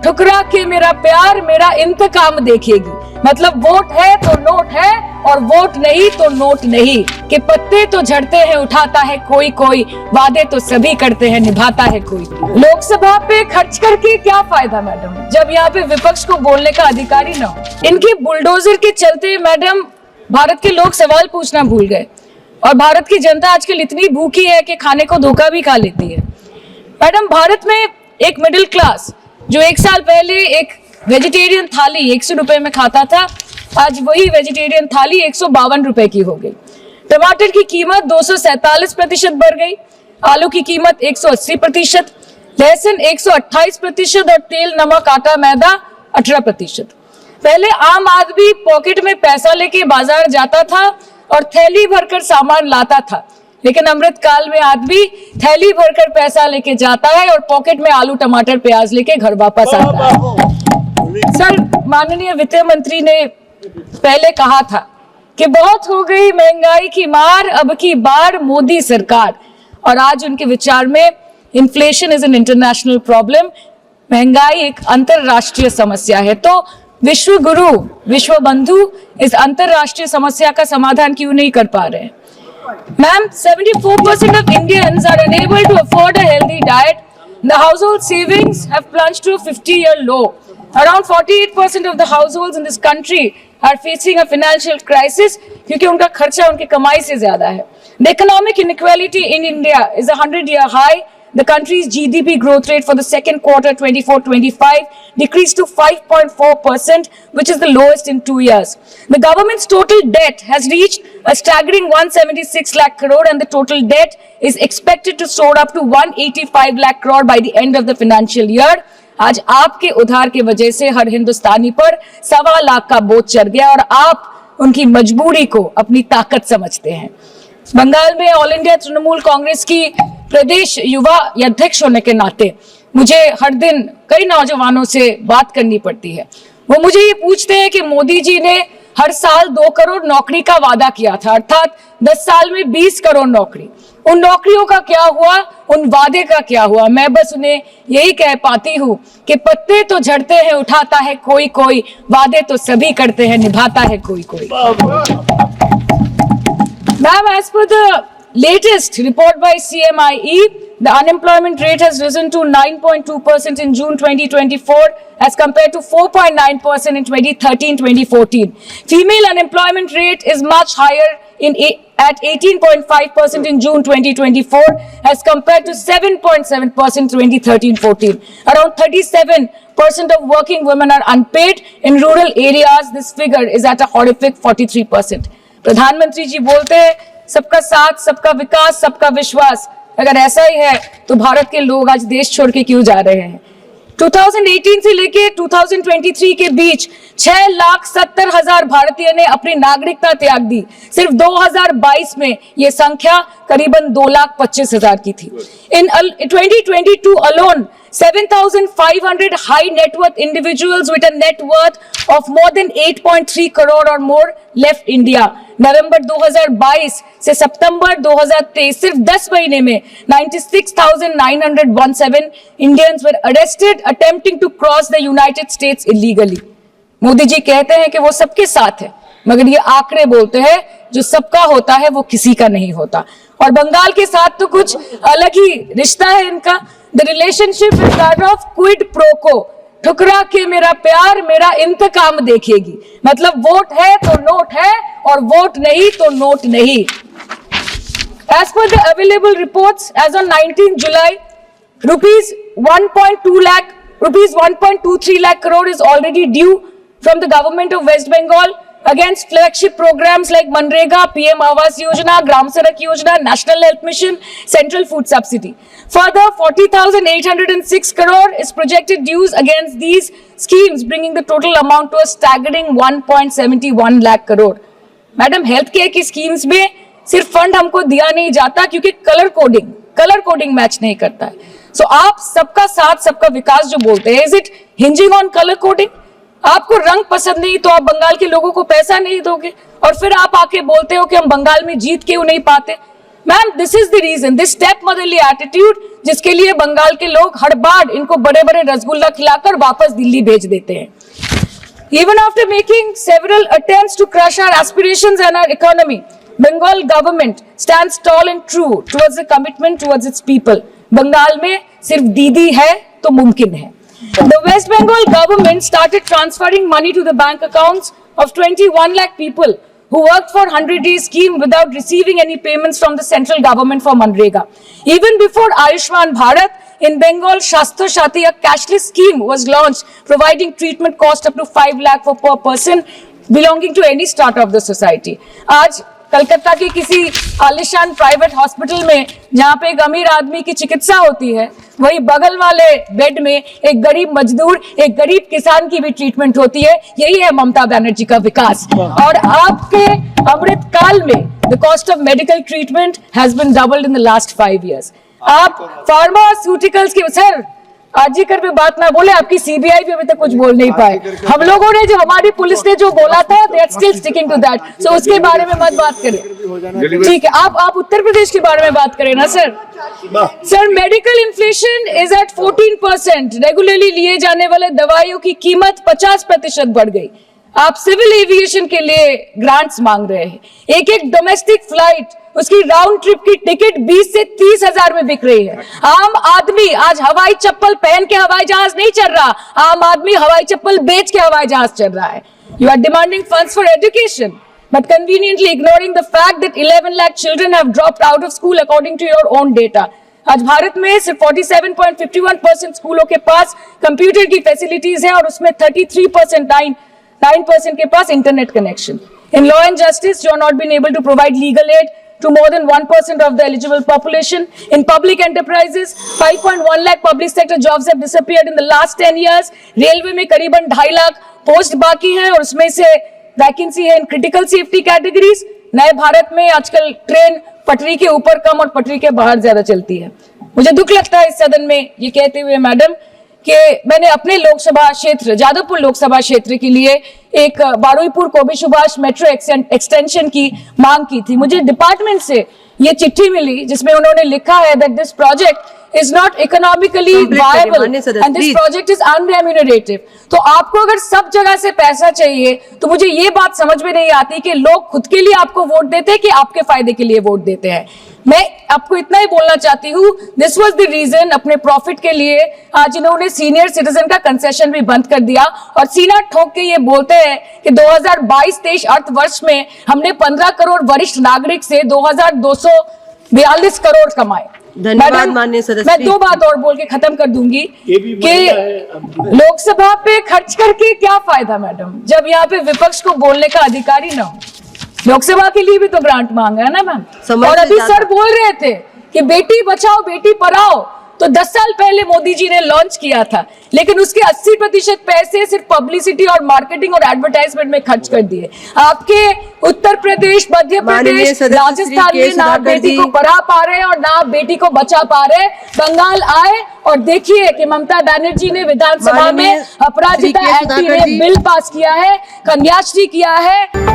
ठुकरा के मेरा प्यार मेरा इंतकाम देखेगी। मतलब वोट है तो नोट है और वोट नहीं तो नोट नहीं, कि पत्ते तो झड़ते हैं उठाता है कोई कोई, वादे तो सभी करते हैं निभाता है कोई। लोकसभा पे खर्च करके क्या फायदा मैडम, जब यहाँ पे विपक्ष को बोलने का अधिकार ही ना हो। इनके बुलडोजर के चलते मैडम भारत के लोग सवाल पूछना भूल गए, और भारत की जनता आजकल इतनी भूखी है कि खाने को धोखा भी खा लेती है। मैडम भारत में एक मिडिल क्लास जो एक साल पहले एक वेजिटेरियन थाली 100 रुपए में खाता था, आज वही वेजिटेरियन थाली 152 रुपए की हो गई। टमाटर की कीमत 247% बढ़ गई, आलू की कीमत 180%, लहसुन 128% और तेल नमक आटा मैदा 18%। पहले आम आदमी पॉकेट में पैसा लेके बाजार जाता था और थैली भरकर सामान लाता था, लेकिन अमृत काल में आदमी थैली भरकर पैसा लेके जाता है और पॉकेट में आलू टमाटर प्याज लेके घर वापस आता है। सर, माननीय वित्त मंत्री ने पहले कहा था कि बहुत हो गई महंगाई की मार, अब की बार मोदी सरकार, और आज उनके विचार में inflation is an international problem, महंगाई एक अंतरराष्ट्रीय समस्या है। तो विश्व गुरु विश्व बंधु इस अंतरराष्ट्रीय समस्या का समाधान क्यों नहीं कर पा रहे हैं? Ma'am, 74% of Indians are unable to afford a healthy diet. The household savings have plunged to a 50-year low. Around 48% of the households in this country are facing a financial crisis क्योंकि उनका खर्चा उनकी कमाई से ज्यादा है। The economic inequality in India is a 100-year high. The country's GDP growth rate for the second quarter 24-25 decreased to 5.4%, which is the lowest in 2 years. The government's total debt has reached a staggering 176 lakh crore, and the total debt is expected to soar up to 185 lakh crore by the end of the financial year. आज आपके उधार की वजह से हर हिंदुस्तानी पर 1.25 लाख का बोझ चढ़ गया, और आप उनकी मजबूरी को अपनी ताकत समझते हैं। बंगाल में ऑल इंडिया तृणमूल कांग्रेस की प्रदेश युवा अध्यक्ष होने के नाते मुझे हर दिन कई नौजवानों से बात करनी पड़ती है। वो मुझे ये पूछते हैं कि मोदी जी ने हर साल 2 करोड़ नौकरी का वादा किया था, अर्थात 10 साल में 20 करोड़ नौकरी। उन नौकरियों का क्या हुआ, उन वादे का क्या हुआ? मैं बस उन्हें यही कह पाती हूँ कि पत्ते तो झड़ते हैं उठाता है कोई कोई, वादे तो सभी करते हैं निभाता है कोई कोई। Ma'am, as per the latest report by CMIE, the unemployment rate has risen to 9.2% in June 2024 as compared to 4.9% in 2013-2014. Female unemployment rate is much higher at 18.5% in June 2024 as compared to 7.7% 2013-14. Around 37% of working women are unpaid. In rural areas, this figure is at a horrific 43%. प्रधानमंत्री जी बोलते हैं सबका साथ, सबका विकास, सबका विश्वास। अगर ऐसा ही है तो भारत के लोग आज देश छोड़ के क्यों जा रहे हैं? 2018 से लेके 2023 के बीच 6,70,000 भारतीय ने अपनी नागरिकता त्याग दी। सिर्फ 2022 में ये संख्या करीबन 2,25,000 की थी। In 2022 alone, 7,500 high net worth individuals with a net worth of more than 8.3 crore or more left India. नवंबर 2022 से सितंबर 2023 सिर्फ 10 महीने में 96,917 Indians were arrested attempting to cross the United States illegally. Modi ji कहते हैं कि वो सबके साथ है, मगर ये आंकड़े बोलते हैं जो सबका होता है वो किसी का नहीं होता। और बंगाल के साथ तो कुछ अलग ही रिश्ता है इनका। The relationship is that of quid pro quo. ठुकरा के मेरा प्यार मेरा इंतकाम देखेगी। मतलब वोट है तो नोट है और वोट नहीं तो नोट नहीं। As per the available reports, as on 19 July, rupees 1.23 lakh crore is already due from the government of West Bengal against flagship programs like Manrega, PM Awas Yojana, Gram Sadak Yojana, National Health Mission, Central Food Subsidy. Further, 40,806 crore is projected dues against these schemes, bringing the total amount to a staggering 1.71 lakh crore. Madam, health care की schemes में सिर्फ fund हमको दिया नहीं जाता क्योंकि colour coding match नहीं करता है। सो आप सबका साथ सबका विकास जो बोलते हैं, is it hinging on colour coding? आपको रंग पसंद नहीं तो आप बंगाल के लोगों को पैसा नहीं दोगे, और फिर आप आके बोलते हो कि हम बंगाल में जीत क्यों नहीं पाते। Ma'am, this is the reason, this step motherly attitude, जिसके लिए बंगाल के लोग हर बार इनको बड़े बड़े रसगुल्ला खिलाकर वापस दिल्ली भेज देते हैं। Even after making several attempts to crush our aspirations and our economy, Bengal government stands tall and true towards the commitment towards its people. Bengal में सिर्फ दीदी है तो मुमकिन है। The West Bengal government started transferring money to the bank accounts of 21 lakh people who worked for 100 days scheme without receiving any payments from the central government for Manrega. Even before Ayushman Bharat, in Bengal, Shastra Shati, a cashless scheme was launched, providing treatment cost up to 5 lakh for per person belonging to any strata of the society. आज कलकत्ता की किसी आलिशान private hospital में जहाँ पे एक अमीर आदमी की चिकित्सा होती है, वही बगल वाले बेड में एक गरीब मजदूर, एक गरीब किसान की भी ट्रीटमेंट होती है। यही है ममता बनर्जी का विकास। और आपके अमृत काल में the cost of medical treatment has been doubled in the last 5 years। आप फार्मास्यूटिकल्स के सर आरजीकर पे बात ना बोले, आपकी सीबीआई भी अभी तक कुछ बोल नहीं पाए। हम लोगों ने जो, हमारी पुलिस ने जो बोला था, they are still sticking to that. So उसके बारे में मत बात करें, ठीक है? आप उत्तर प्रदेश के बारे में बात करें ना sir. Sir, medical inflation is at 14%। Regularly लिए जाने वाले दवाइयों की कीमत 50% बढ़ गई। आप सिविल एविएशन के लिए ग्रांट्स मांग रहे हैं। एक एक डोमेस्टिक फ्लाइट, उसकी राउंड ट्रिप की टिकट 20 से 30 हजार में बिक रही है। आम आदमी आज हवाई चप्पल पहन के हवाई जहाज नहीं चल रहा, आम आदमी हवाई चप्पल बेच के हवाई जहाज चल रहा है। You are demanding funds for education but conveniently ignoring the fact that 11 lakh children have dropped out of school according to your own data. आज भारत में सिर्फ 47.51% स्कूलों के पास कंप्यूटर की फैसिलिटीज है और उसमें 9% के पास internet connection. In law and justice, you are not been able to provide legal aid to more than 1% of the eligible population. In public enterprises, 5.1 lakh public sector jobs have disappeared in the last 10 years. Railway में करीबन 2.5 lakh post बाकी हैं और उसमें से vacancy है in critical safety categories. नए भारत में आजकल ट्रेन पटरी के ऊपर कम और पटरी के बाहर ज्यादा चलती है। मुझे दुख लगता है इस सदन में ये कहते हुए मैडम कि मैंने अपने लोकसभा क्षेत्र जादवपुर लोकसभा क्षेत्र के लिए एक बारुईपुर कोबी सुभाष मेट्रो एक्सटेंशन की मांग की थी। मुझे डिपार्टमेंट से ये चिट्ठी मिली जिसमें उन्होंने लिखा है that this project is not economically viable and this project is unremunerative। तो आपको अगर सब जगह से पैसा चाहिए तो मुझे ये बात समझ में नहीं आती कि लोग खुद के लिए आपको वोट देते हैं कि आपके फायदे के लिए वोट देते हैं। मैं आपको इतना ही बोलना चाहती हूँ, दिस वाज द रीजन अपने प्रॉफिट के लिए आज इन्होंने सीनियर सिटीजन का कंसेशन भी बंद कर दिया और सीना ठोक के ये बोलते हैं कि 2022-23 अर्थ वर्ष में हमने 15 करोड़ वरिष्ठ नागरिक से 2242 करोड़ कमाए। धन्यवाद माननीय सदस्य। मैं 2 बात और बोल के खत्म कर दूंगी कि लोकसभा पे खर्च करके क्या फायदा मैडम, जब यहाँ पे विपक्ष को बोलने का अधिकार ही ना हो। लोकसभा के लिए भी तो ग्रांट मांगा है ना मैम। और अभी सर बोल रहे थे कि बेटी बचाओ बेटी पढ़ाओ, तो 10 साल पहले मोदी जी ने लॉन्च किया था, लेकिन उसके 80% पैसे सिर्फ पब्लिसिटी और मार्केटिंग और एडवर्टाइजमेंट में खर्च कर दिए। आपके उत्तर प्रदेश, मध्य प्रदेश, राजस्थान में ना बेटी को पढ़ा पा रहे और ना बेटी को बचा पा रहे। बंगाल आए और देखिए कि ममता बनर्जी ने विधानसभा में अपराजिता एक्ट में बिल पास किया है, कन्याश्री किया है।